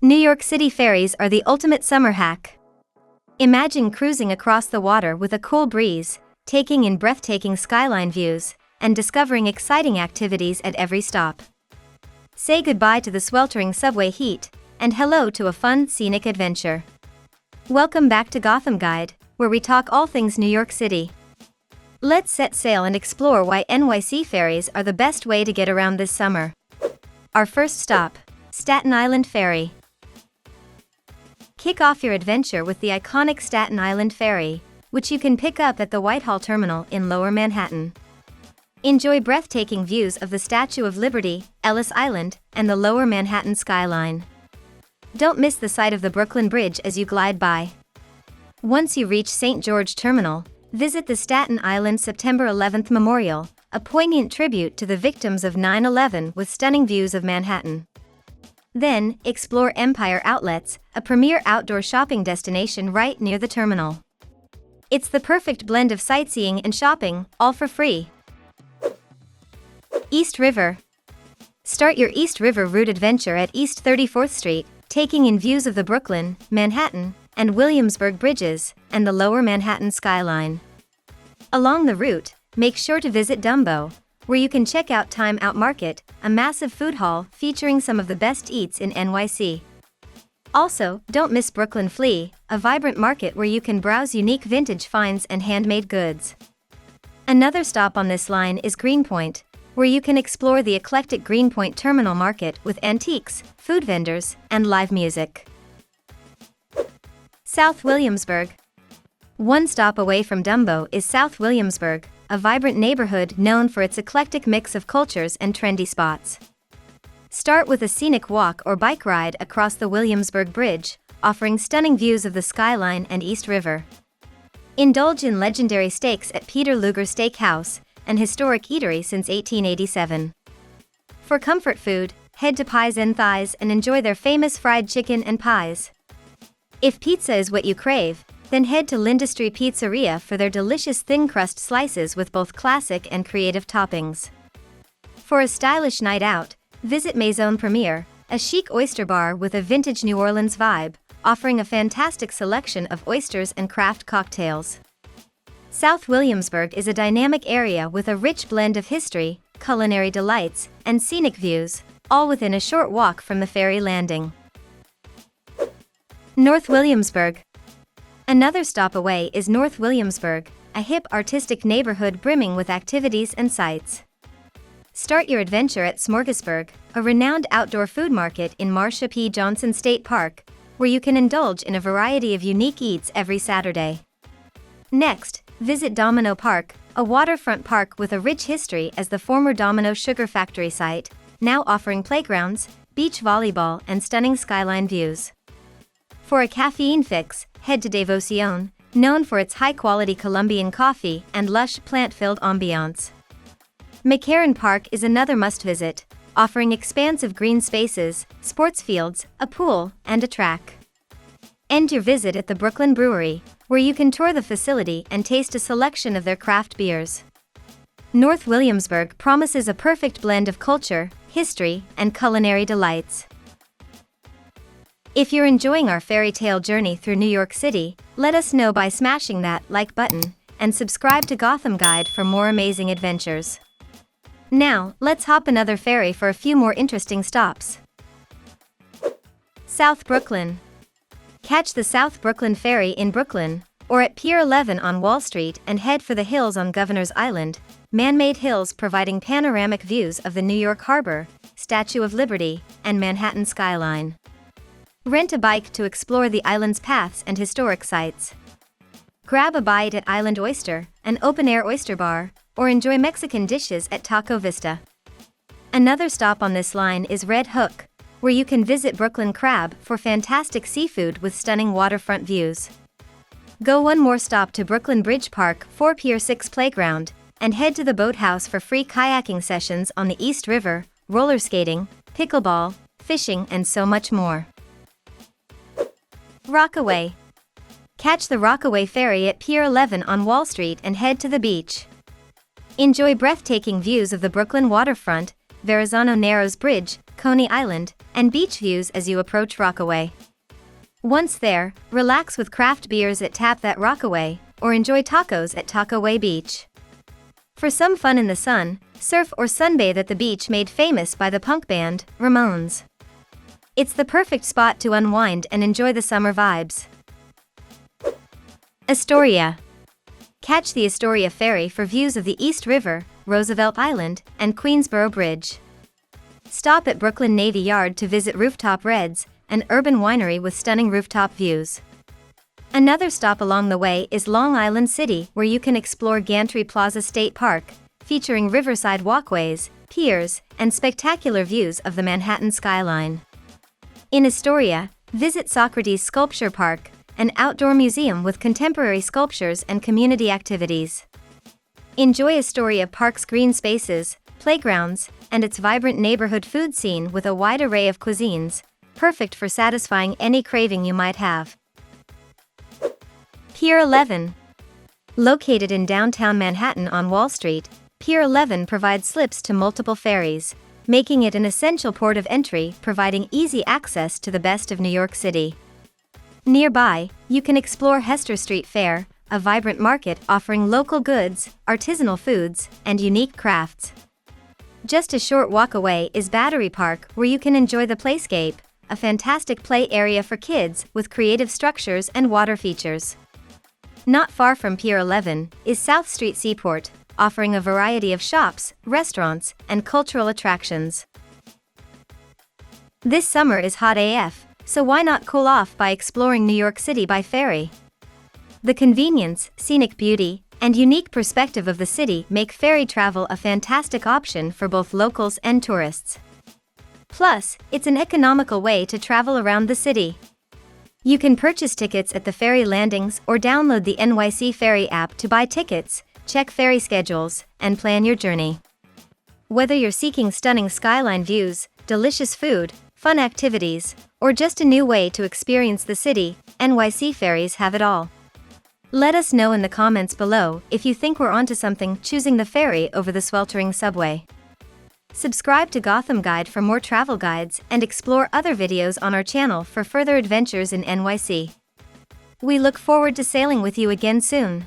New York City ferries are the ultimate summer hack. Imagine cruising across the water with a cool breeze, taking in breathtaking skyline views, and discovering exciting activities at every stop. Say goodbye to the sweltering subway heat, and hello to a fun, scenic adventure. Welcome back to Gotham Guide, where we talk all things New York City. Let's set sail and explore why NYC ferries are the best way to get around this summer. Our first stop, Staten Island Ferry. Kick off your adventure with the iconic Staten Island Ferry, which you can pick up at the Whitehall Terminal in Lower Manhattan. Enjoy breathtaking views of the Statue of Liberty, Ellis Island, and the Lower Manhattan skyline. Don't miss the sight of the Brooklyn Bridge as you glide by. Once you reach St. George Terminal, visit the Staten Island September 11th Memorial, a poignant tribute to the victims of 9/11 with stunning views of Manhattan. Then, explore Empire Outlets, a premier outdoor shopping destination right near the terminal. It's the perfect blend of sightseeing and shopping, all for free. East River. Start your East River route adventure at East 34th Street, taking in views of the Brooklyn, Manhattan, and Williamsburg bridges, and the Lower Manhattan skyline. Along the route, make sure to visit Dumbo, where you can check out Time Out Market, a massive food hall featuring some of the best eats in NYC. Also, don't miss Brooklyn Flea, a vibrant market where you can browse unique vintage finds and handmade goods. Another stop on this line is Greenpoint, where you can explore the eclectic Greenpoint Terminal Market with antiques, food vendors, and live music. South Williamsburg. One stop away from Dumbo is South Williamsburg, a vibrant neighborhood known for its eclectic mix of cultures and trendy spots. Start with a scenic walk or bike ride across the Williamsburg Bridge, offering stunning views of the skyline and East River. Indulge in legendary steaks at Peter Luger Steakhouse, an historic eatery since 1887. For comfort food, head to Pies and Thighs and enjoy their famous fried chicken and pies. If pizza is what you crave, then head to L'Industrie Pizzeria for their delicious thin crust slices with both classic and creative toppings. For a stylish night out, visit Maison Premier, a chic oyster bar with a vintage New Orleans vibe, offering a fantastic selection of oysters and craft cocktails. South Williamsburg is a dynamic area with a rich blend of history, culinary delights, and scenic views, all within a short walk from the ferry landing. North Williamsburg. Another stop away is North Williamsburg, a hip artistic neighborhood brimming with activities and sights. Start your adventure at Smorgasburg, a renowned outdoor food market in Marsha P. Johnson State Park, where you can indulge in a variety of unique eats every Saturday. Next, visit Domino Park, a waterfront park with a rich history as the former Domino Sugar Factory site, now offering playgrounds, beach volleyball, and stunning skyline views. For a caffeine fix, head to Devoción, known for its high-quality Colombian coffee and lush, plant-filled ambiance. McCarran Park is another must-visit, offering expansive green spaces, sports fields, a pool, and a track. End your visit at the Brooklyn Brewery, where you can tour the facility and taste a selection of their craft beers. North Williamsburg promises a perfect blend of culture, history, and culinary delights. If you're enjoying our fairy tale journey through New York City, let us know by smashing that like button, and subscribe to Gotham Guide for more amazing adventures. Now, let's hop another ferry for a few more interesting stops. South Brooklyn. Catch the South Brooklyn Ferry in Brooklyn, or at Pier 11 on Wall Street and head for the hills on Governor's Island, man-made hills providing panoramic views of the New York Harbor, Statue of Liberty, and Manhattan skyline. Rent a bike to explore the island's paths and historic sites. Grab a bite at Island Oyster, an open-air oyster bar, or enjoy Mexican dishes at Taco Vista. Another stop on this line is Red Hook, where you can visit Brooklyn Crab for fantastic seafood with stunning waterfront views. Go one more stop to Brooklyn Bridge Park for Pier 6 Playground, and head to the boathouse for free kayaking sessions on the East River, roller skating, pickleball, fishing, and so much more. Rockaway. Catch the Rockaway ferry at Pier 11 on Wall Street and head to the beach. Enjoy breathtaking views of the Brooklyn waterfront, Verrazano Narrows Bridge, Coney Island, and beach views as you approach Rockaway. Once there, relax with craft beers at Tap That Rockaway, or enjoy tacos at Rockaway Beach. For some fun in the sun, surf or sunbathe at the beach made famous by the punk band, Ramones. It's the perfect spot to unwind and enjoy the summer vibes. Astoria. Catch the Astoria Ferry for views of the East River, Roosevelt Island, and Queensboro Bridge. Stop at Brooklyn Navy Yard to visit Rooftop Reds, an urban winery with stunning rooftop views. Another stop along the way is Long Island City, where you can explore Gantry Plaza State Park, featuring riverside walkways, piers, and spectacular views of the Manhattan skyline. In Astoria, visit Socrates Sculpture Park, an outdoor museum with contemporary sculptures and community activities. Enjoy Astoria Park's green spaces, playgrounds, and its vibrant neighborhood food scene with a wide array of cuisines, perfect for satisfying any craving you might have. Pier 11. Located in downtown Manhattan on Wall Street, Pier 11 provides slips to multiple ferries, making it an essential port of entry, providing easy access to the best of New York City. Nearby, you can explore Hester Street Fair, a vibrant market offering local goods, artisanal foods, and unique crafts. Just a short walk away is Battery Park, where you can enjoy the Playscape, a fantastic play area for kids with creative structures and water features. Not far from Pier 11 is South Street Seaport, offering a variety of shops, restaurants, and cultural attractions. This summer is hot AF, so why not cool off by exploring New York City by ferry? The convenience, scenic beauty, and unique perspective of the city make ferry travel a fantastic option for both locals and tourists. Plus, it's an economical way to travel around the city. You can purchase tickets at the ferry landings or download the NYC Ferry app to buy tickets, check ferry schedules, and plan your journey. Whether you're seeking stunning skyline views, delicious food, fun activities, or just a new way to experience the city, NYC ferries have it all. Let us know in the comments below if you think we're onto something choosing the ferry over the sweltering subway. Subscribe to Gotham Guide for more travel guides and explore other videos on our channel for further adventures in NYC. We look forward to sailing with you again soon.